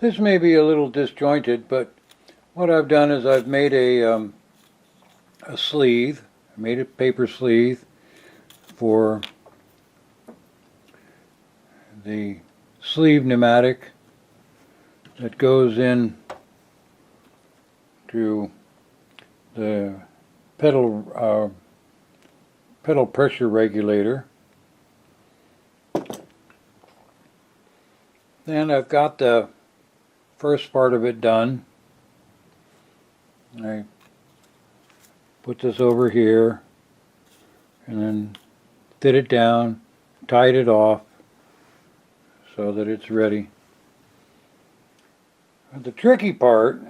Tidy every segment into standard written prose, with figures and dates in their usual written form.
This may be a little disjointed, but what I've done is I've made a sleeve. I made a paper sleeve for the sleeve pneumatic that goes in to the pedal pressure regulator. Then I've got the first part of it done. I put this over here and then fit it down, tied it off so that it's ready. But the tricky part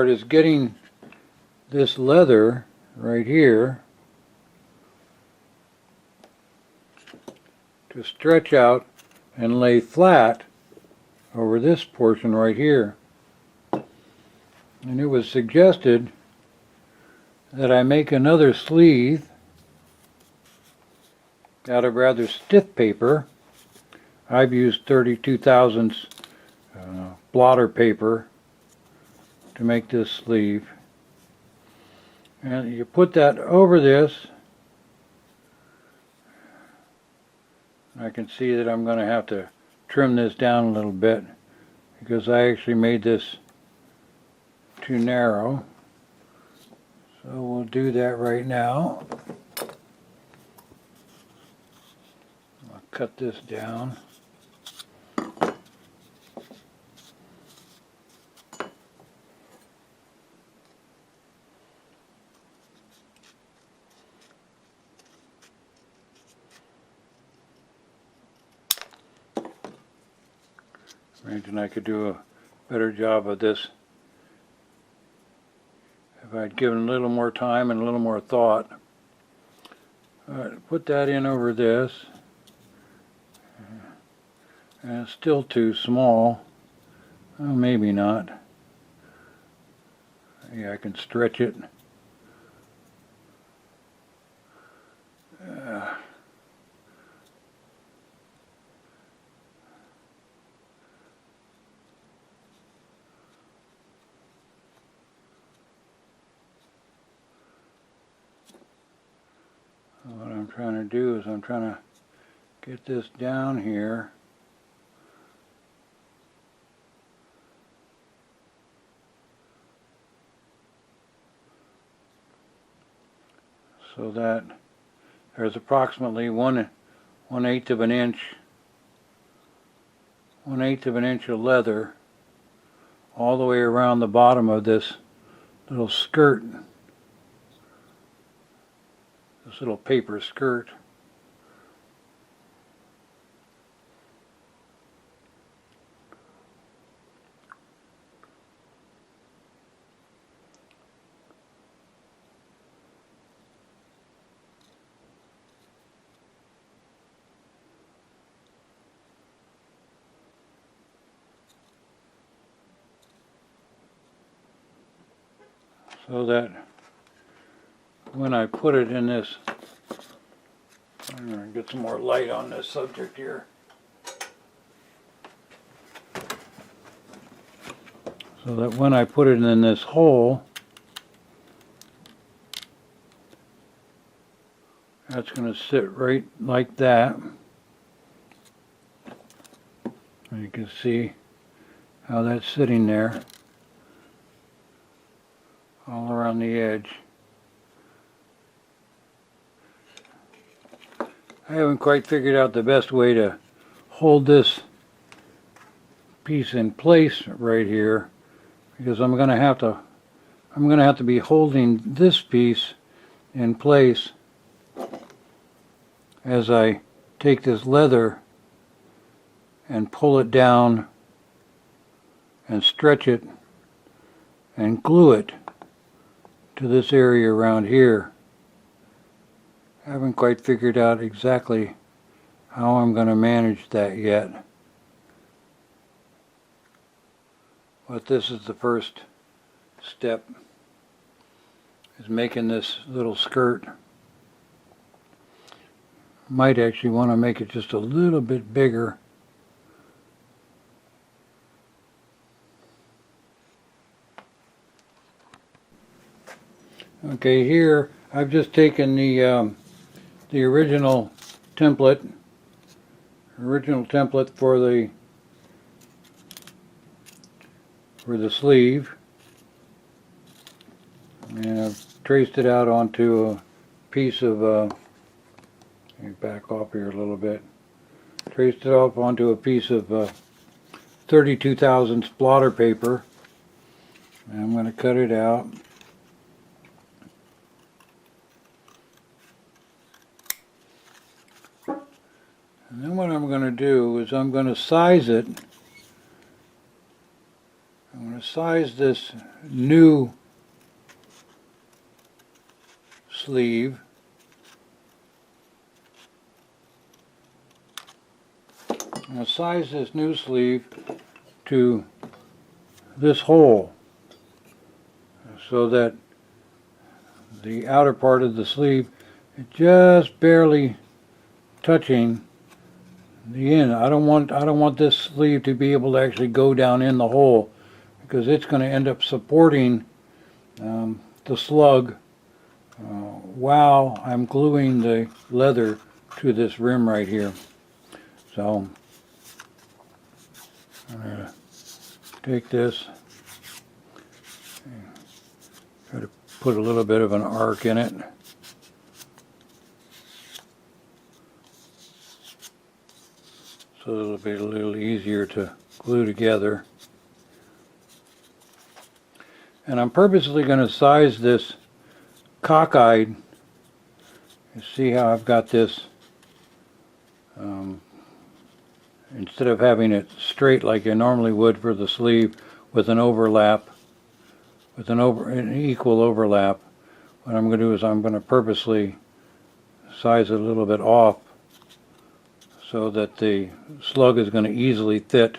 is getting this leather right here to stretch out and lay flat over this portion right here. And it was suggested that I make another sleeve out of rather stiff paper. I've used 32 thousandths blotter paper to make this sleeve. And you put that over this. I can see that I'm going to have to trim this down a little bit because I actually made this too narrow. So we'll do that right now. I'll cut this down. Imagine I could do a better job of this if I'd given a little more time and a little more thought. Put that in over this. And it's still too small. Well, maybe not. Yeah, I can stretch it. What I'm trying to do is I'm trying to get this down here so that there's approximately one eighth of an inch of leather all the way around the bottom of this little skirt. This little paper skirt. So that when I put it in this, I'm going to get some more light on this subject here. So that when I put it in this hole, that's going to sit right like that. And you can see how that's sitting there all around the edge. I haven't quite figured out the best way to hold this piece in place right here, because I'm going to have to be holding this piece in place as I take this leather and pull it down and stretch it and glue it to this area around here. I haven't quite figured out exactly how I'm going to manage that yet. But this is the first step, is making this little skirt. Might actually want to make it just a little bit bigger Okay, here I've just taken the original template for the sleeve, and I've traced it out onto a piece of let me back off here a little bit. Traced it off onto a piece of 32 thousandths blotter paper, and I'm going to cut it out. And then what I'm going to do is I'm going to size it. I'm going to size this new sleeve. I'm going to size this new sleeve to this hole so that the outer part of the sleeve is just barely touching the end. I don't want this sleeve to be able to actually go down in the hole, because it's going to end up supporting the slug while I'm gluing the leather to this rim right here. So I'm going to take this and try to put a little bit of an arc in it. So it'll be a little easier to glue together. And I'm purposely going to size this cockeyed. You see how I've got this, instead of having it straight like you normally would for the sleeve with an overlap, with an equal overlap, what I'm going to do is I'm going to purposely size it a little bit off so that the slug is going to easily fit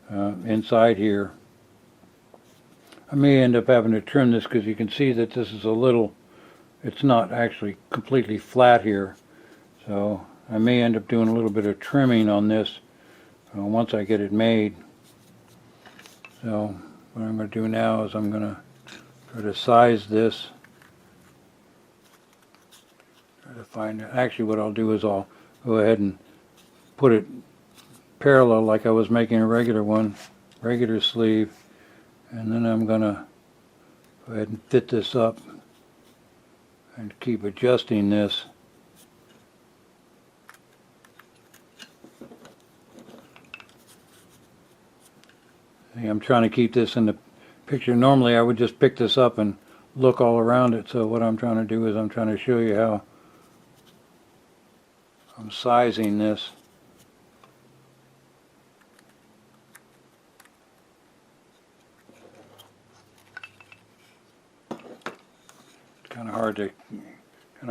inside here. I may end up having to trim this because you can see that this is it's not actually completely flat here. So I may end up doing a little bit of trimming on this once I get it made. So what I'm going to do now is I'm going to try to size this. Try to find it. Actually, what I'll do is I'll go ahead and put it parallel like I was making a regular sleeve. And then I'm going to go ahead and fit this up and keep adjusting this. See, I'm trying to keep this in the picture. Normally I would just pick this up and look all around it. So what I'm trying to do is I'm trying to show you how I'm sizing this. Kind of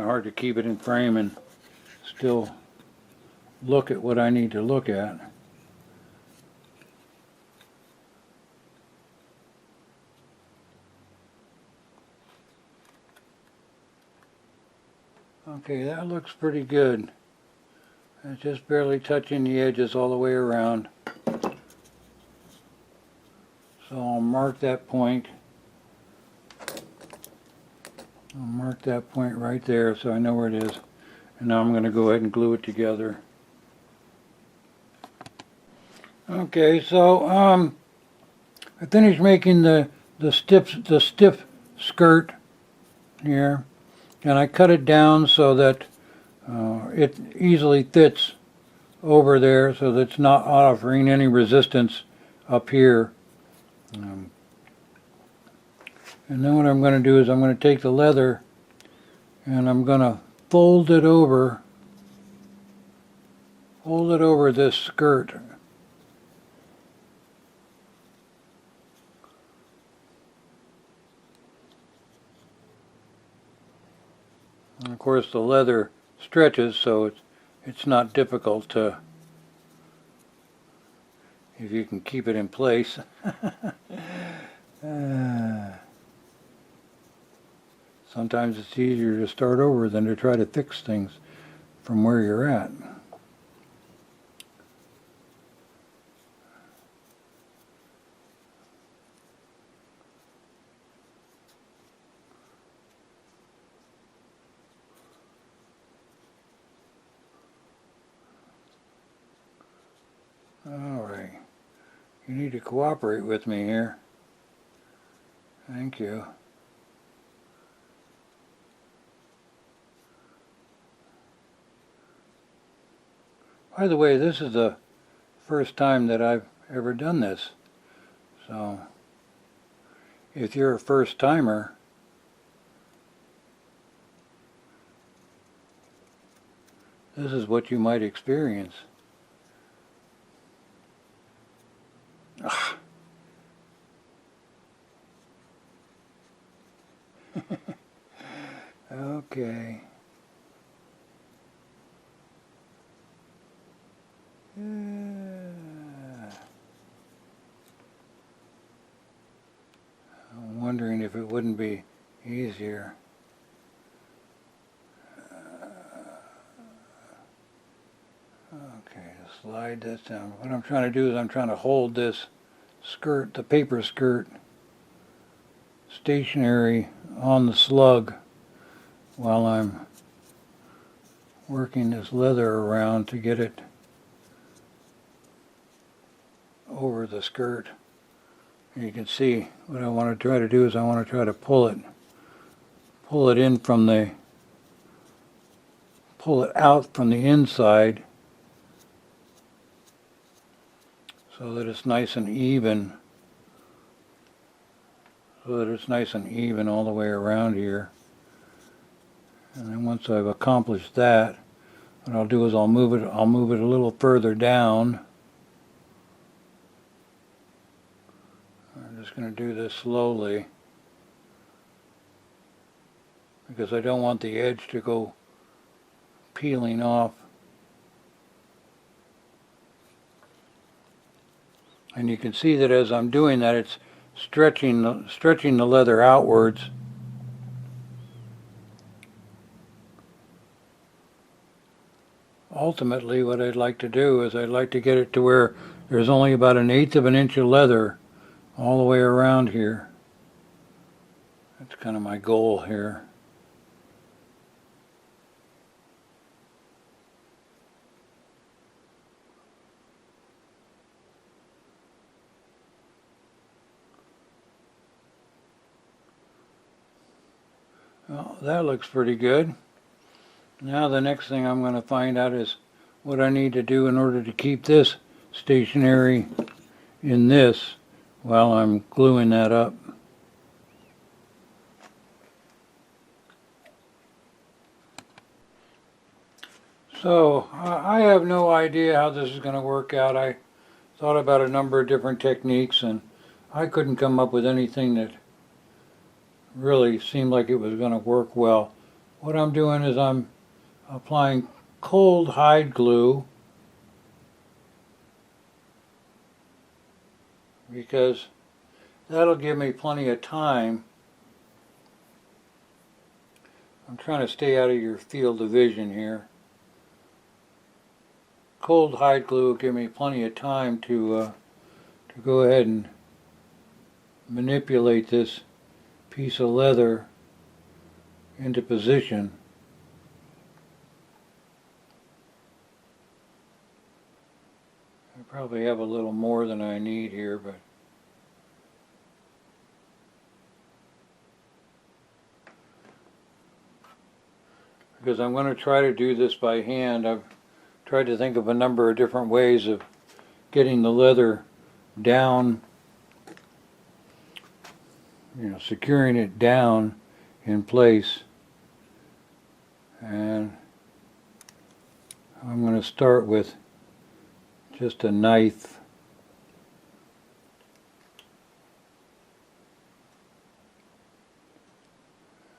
hard to keep it in frame and still look at what I need to look at. Okay, that looks pretty good. It's just barely touching the edges all the way around. So I'll mark that point. I'll mark that point right there so I know where it is. And now I'm going to go ahead and glue it together. Okay, so I finished making the stiff skirt here, and I cut it down so that it easily fits over there, so that it's not offering any resistance up here. And then what I'm going to do is I'm going to take the leather and I'm going to fold it over this skirt. And of course the leather stretches, so it's not difficult to, if you can keep it in place. Sometimes it's easier to start over than to try to fix things from where you're at. Alright. You need to cooperate with me here. Thank you. By the way, this is the first time that I've ever done this. So, if you're a first timer, this is what you might experience. Okay. I'm wondering if it wouldn't be easier. Okay, slide this down. What I'm trying to do is I'm trying to hold this skirt, the paper skirt, stationary on the slug while I'm working this leather around to get it over the skirt. And you can see what I want to try to do is I want to try to pull it in from the, pull it out from the inside so that it's nice and even. So that it's nice and even all the way around here. And then once I've accomplished that, what I'll do is I'll move it a little further down. I'm just going to do this slowly because I don't want the edge to go peeling off. And you can see that as I'm doing that, it's stretching the leather outwards. Ultimately, what I'd like to do is I'd like to get it to where there's only about 1/8 of an inch of leather all the way around here. That's kind of my goal here. Well, that looks pretty good. Now the next thing I'm going to find out is what I need to do in order to keep this stationary in this while I'm gluing that up. So I have no idea how this is going to work out. I thought about a number of different techniques and I couldn't come up with anything that really seemed like it was going to work well. What I'm doing is I'm applying cold hide glue because that'll give me plenty of time. I'm trying to stay out of your field of vision here. Cold hide glue will give me plenty of time to go ahead and manipulate this piece of leather into position. I probably have a little more than I need here, but because I'm going to try to do this by hand, I've tried to think of a number of different ways of getting the leather down, securing it down in place. And I'm going to start with just a knife.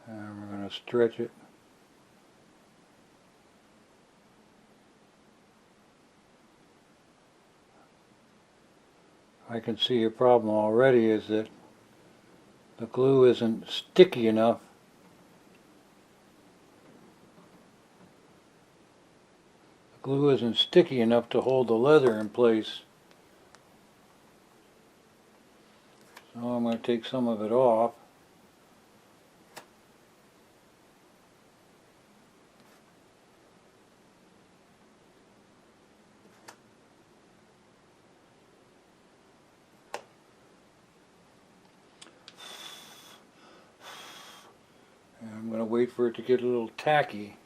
And we're going to stretch it. I can see a problem already is that the glue isn't sticky enough. The glue isn't sticky enough to hold the leather in place. So I'm going to take some of it off. I'm going to wait for it to get a little tacky.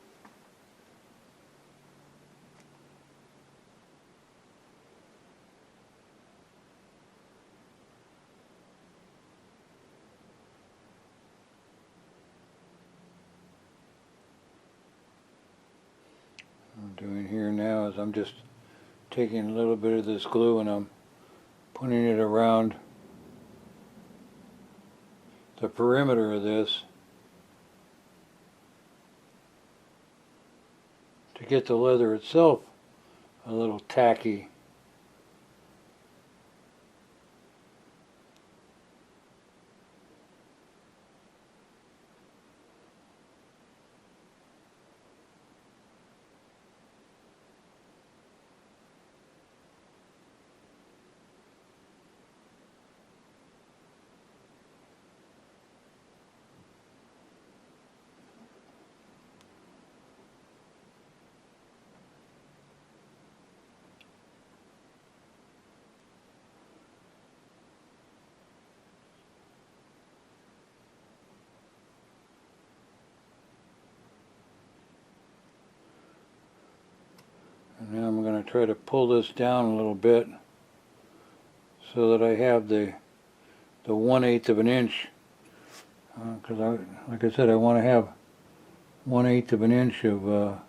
What I'm doing here now is I'm just taking a little bit of this glue and I'm putting it around the perimeter of this to get the leather itself a little tacky. And now I'm going to try to pull this down a little bit so that I have the 1/8 of an inch, because like I said, I want to have 1/8 of an inch of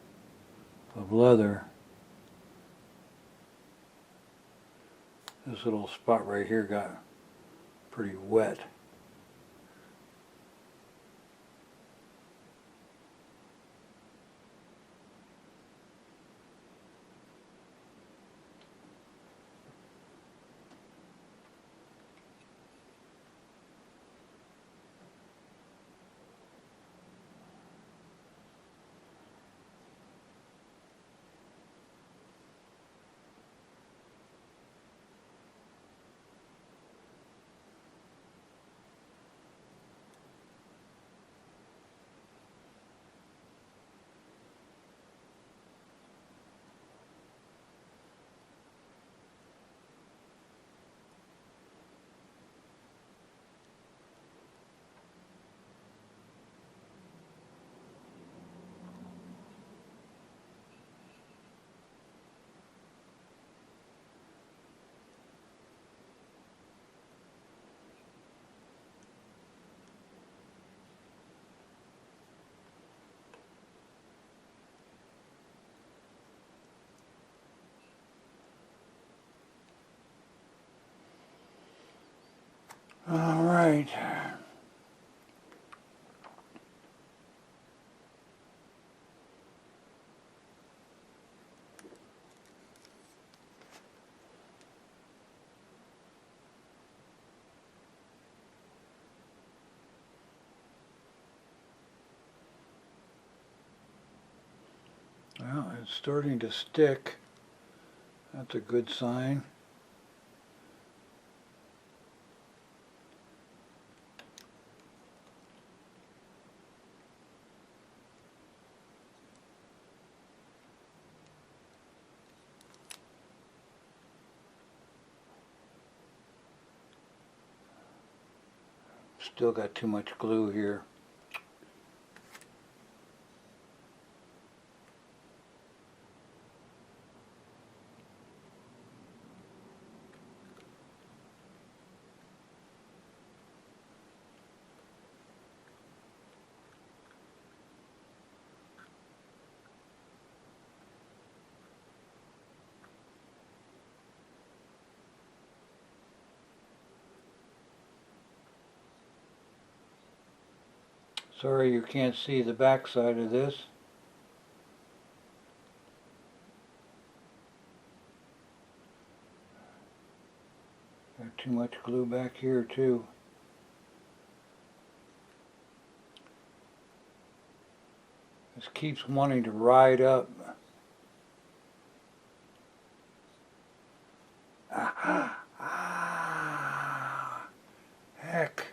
leather. This little spot right here got pretty wet. All right. Well, it's starting to stick. That's a good sign. Still got too much glue here. Sorry you can't see the back side of this. Got too much glue back here too. This keeps wanting to ride up. Heck.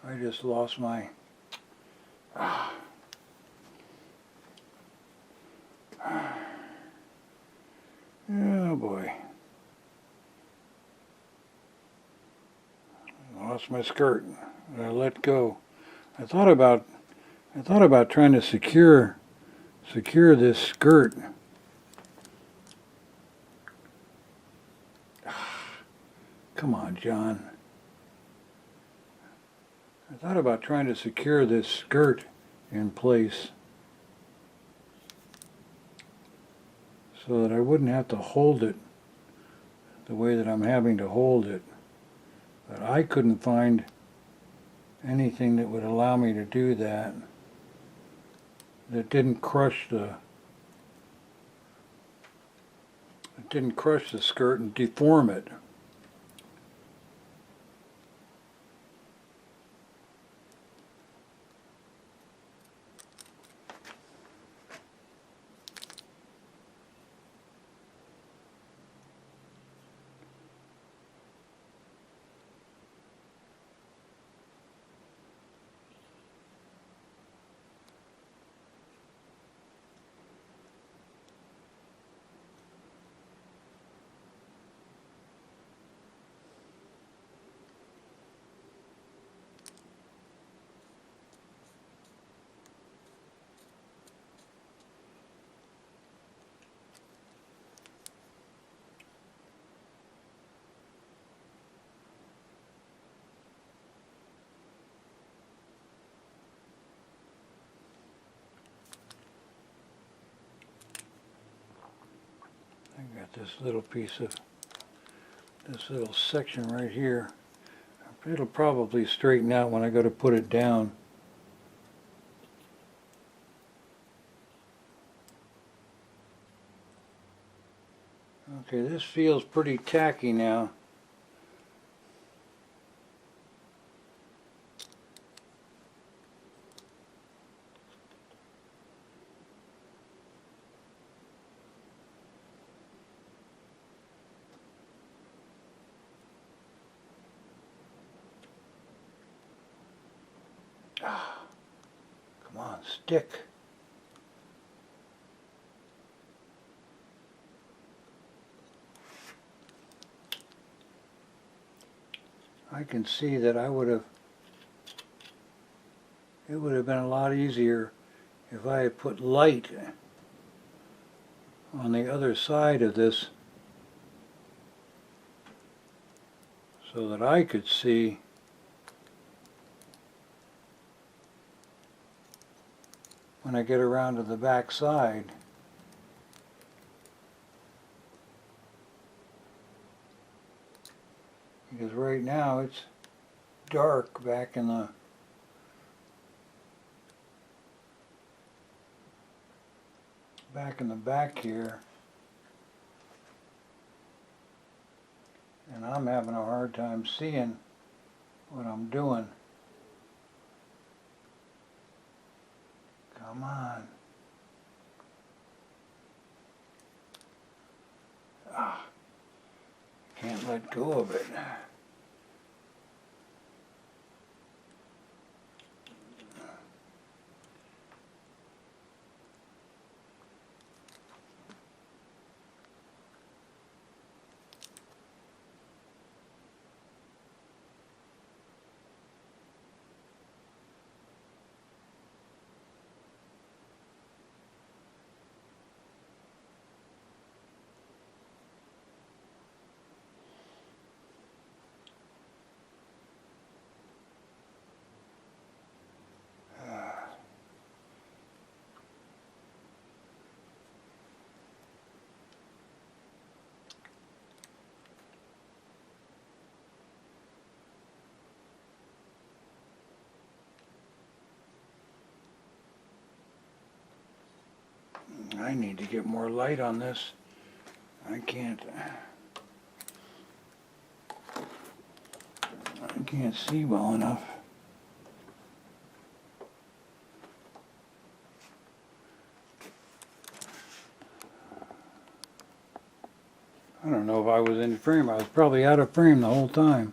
I just lost my... Oh boy. lost my skirt. I let go. I thought about trying to secure this skirt. Come on, John. I thought about trying to secure this skirt in place so that I wouldn't have to hold it the way that I'm having to hold it. But I couldn't find anything that would allow me to do that didn't crush the skirt and deform it. I got this little piece of, this little section right here. It'll probably straighten out when I go to put it down. Okay, this feels pretty tacky now. Come on, stick. I can see that it would have been a lot easier if I had put light on the other side of this so that I could see when I get around to the back side. Because right now it's dark back in the back here, and I'm having a hard time seeing what I'm doing. Come on. Can't let go of it. I need to get more light on this. I can't see well enough. I don't know if I was in frame. I was probably out of frame the whole time.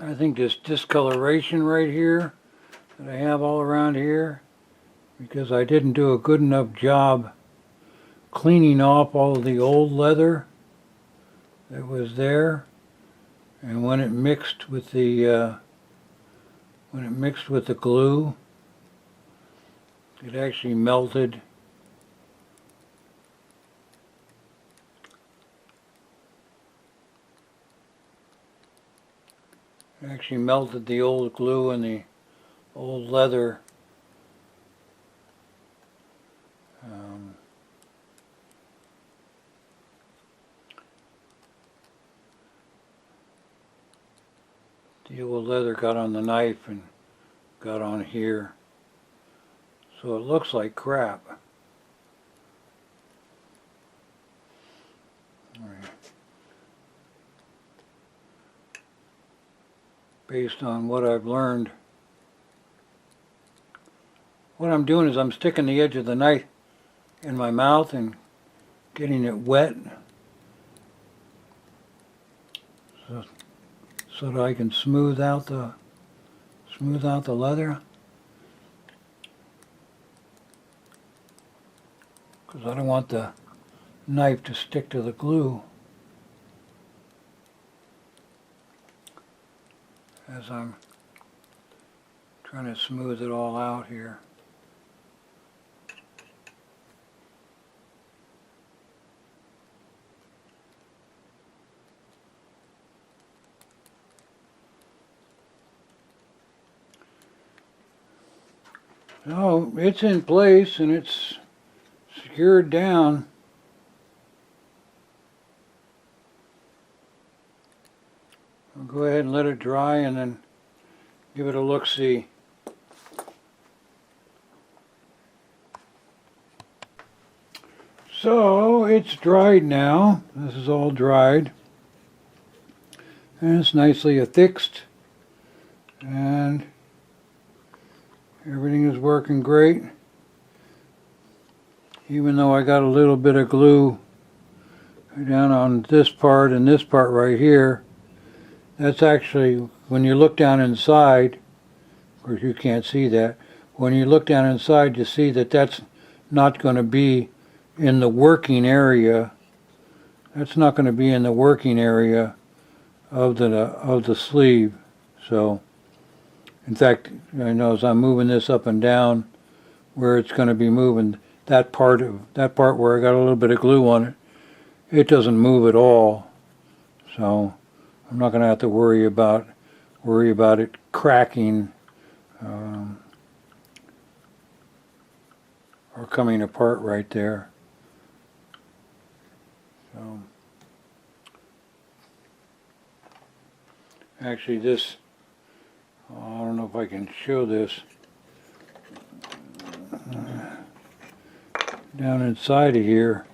I think this discoloration right here that I have all around here, because I didn't do a good enough job cleaning off all of the old leather that was there, and when it mixed with the glue, it actually melted. It actually melted the old glue and the old leather. The old leather got on the knife and got on here. So it looks like crap. Based on what I've learned, what I'm doing is I'm sticking the edge of the knife in my mouth and getting it wet so that I can smooth out the leather, because I don't want the knife to stick to the glue as I'm trying to smooth it all out here. So it's in place and it's secured down. I'll go ahead and let it dry and then give it a look-see. So it's dried now. This is all dried. And it's nicely affixed. And everything is working great. Even though I got a little bit of glue down on this part and this part right here, that's actually, when you look down inside, of course you can't see that, when you look down inside you see that that's not going to be in the working area. That's not going to be in the working area of the sleeve. So in fact, I know as I'm moving this up and down, where it's going to be moving, that part where I got a little bit of glue on it, it doesn't move at all. So I'm not going to have to worry about it cracking or coming apart right there. So actually, this, I don't know if I can show this. Down inside of here,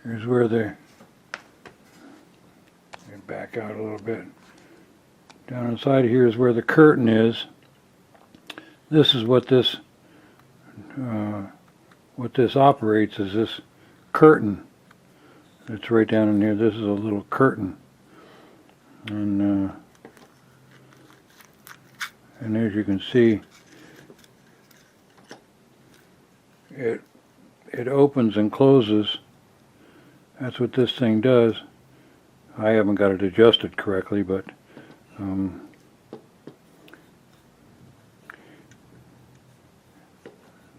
here's where the, back out a little bit. Down inside of here is where the curtain is. This is what this operates as, this curtain. It's right down in here. This is a little curtain, and as you can see, it opens and closes. That's what this thing does. I haven't got it adjusted correctly, but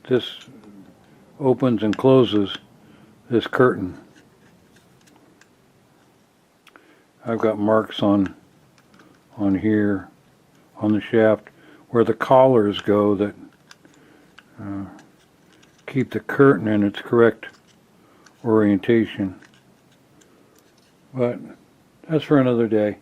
this opens and closes this curtain. I've got marks on here on the shaft where the collars go that keep the curtain in its correct orientation. But that's for another day.